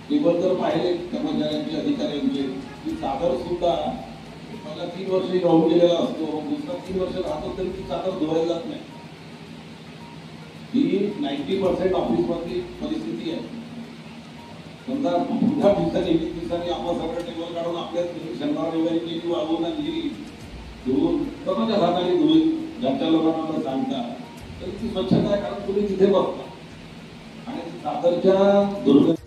केवळ जर पाहिले कर्मचाऱ्यांचे अधिकाऱ्यांचे की चादर सुद्धा मला 3 वर्ष राहून गेलेला असतो, दुसरा 3 वर्ष राहतो तरी ती चादर धुवायला जात नाही। ही 90% ऑफिस मधली परिस्थिती आहे। समजा मोठ्या दिवसांनी 20 दिवसांनी आपण सगळं टेबल काढून आपल्या शनिवार रविवारी केली वाढवून आणली धुवून स्वतःच्या हाताने धुवून घरच्या लोकांना सांगता तर ती स्वच्छता आहे, कारण तुम्ही तिथे बघता आणि चादरच्या दुर्गंधी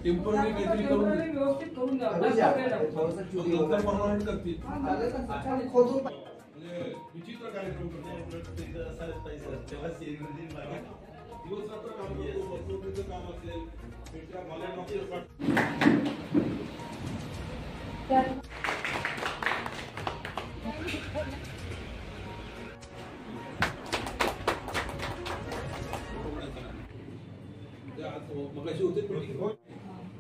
टेम्पररी काहीतरी करून व्यवस्थित करून द्या, नंतर परमनंट करतील। विचित्र कार्यक्रम दिवसरात्र काम असेल मगाशी होते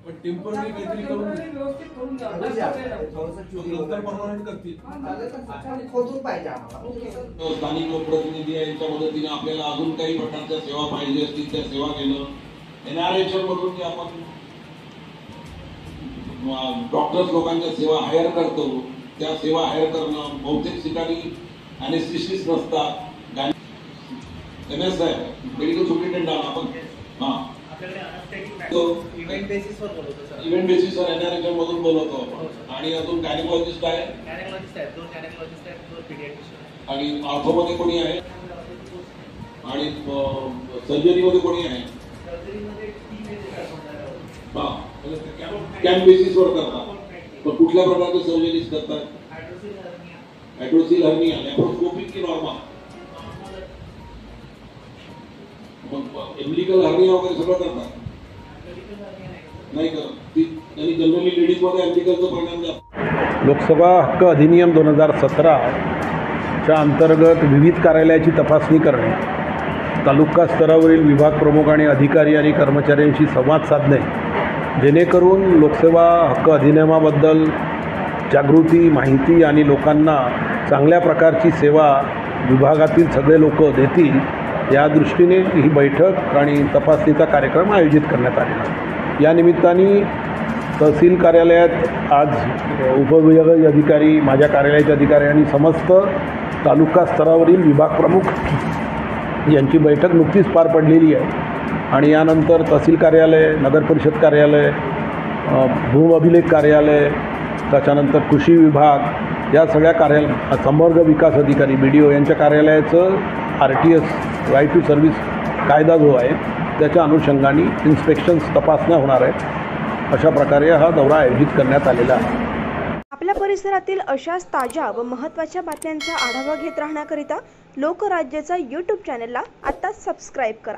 पण टेम्पररी काहीतरी करून व्यवस्थित करून द्या, नंतर परमनंट करतील। स्थानिक लोकप्रतिनिधी यांच्या मदतीने आपल्याला अजून काही प्रकारच्या सेवा पाहिजे असतील त्या सेवा घेणं, NRHM मधून जे आपण डॉक्टर्स लोकांच्या सेवा हायर करतो त्या सेवा हायर करणं, बहुतेक ठिकाणी अनेस्थेसिस्ट नसतात, MS आहे मेडिकल सुपरिटेंडेंट आपण इव्हेंट बेसिसवर बोलवतो सर, इव्हेंट बेसिसवर NRHM मधून बोलवतो आपण। आणि अजून गायनेकॉलॉजिस्ट आहे, गायनेकॉलॉजिस्ट आहेत, 2 गायनेकॉलॉजिस्ट आहेत, 2 पीडियाट्रिशियन आणि ऑर्थोमध्ये कोणी आहे आणि सर्जरीमध्ये कोणी आहे, सर्जरीमध्ये कॅम्प बेसिसवर करतात। पण कुठल्या प्रकारचे सर्जरीज करतात? हायड्रोसिल हर्निया, लॅप्रोस्कोपिक की नॉर्मल? एम्बिलिकल हर्निया वगैरे सगळं करतात नाही करत आणि जनरली लेडीज मध्ये एम्बिलिकलचा परिणाम जास्त। लोकसभा हक्क अधिनियम 2017 च्या अंतर्गत विविध कार्यालयाची तपासणी करणे, तालुका स्तरावरील विभाग प्रमुख आणि अधिकारी आणि कर्मचाऱ्यांशी संवाद साधणे, जेणेकरून लोकसेवा हक्क अधिनियमाबद्दल जागृती, माहिती आणि लोकांना चांगल्या प्रकारची सेवा विभागातील सगळे लोक देतील या दृष्टीने ही बैठक आणि तपासणीचा कार्यक्रम आयोजित करण्यात आलेला। या निमित्ताने तहसील कार्यालयात आज उपविभागीय अधिकारी, माझ्या कार्यालयाचे अधिकारी आणि समस्त तालुका स्तरावरील विभाग प्रमुख यांची बैठक नुकतीच पार पडलेली आहे। आणि यानंतर तहसील कार्यालय, नगरपरिषद कार्यालय, भूअभिलेख कार्यालय, त्याच्यानंतर कृषी विभाग या सगळ्या कार्यालय, समग्र विकास अधिकारी BDO यांच्या कार्यालयाचं RTS राईट टू सर्व्हिस कायदा जो आहे त्याच्या अनुषंगाने इन्स्पेक्शन्स तपासण्या होणार आहेत। अशा प्रकारे हा दौरा आयोजित करण्यात आलेला आहे। आपल्या परिसरातील अशाच ताज्या व महत्त्वाच्या बातम्यांचा आढावा घेत राहण्याकरिता लोकराज्यचा YouTube चॅनलला आता सबस्क्राईब करा।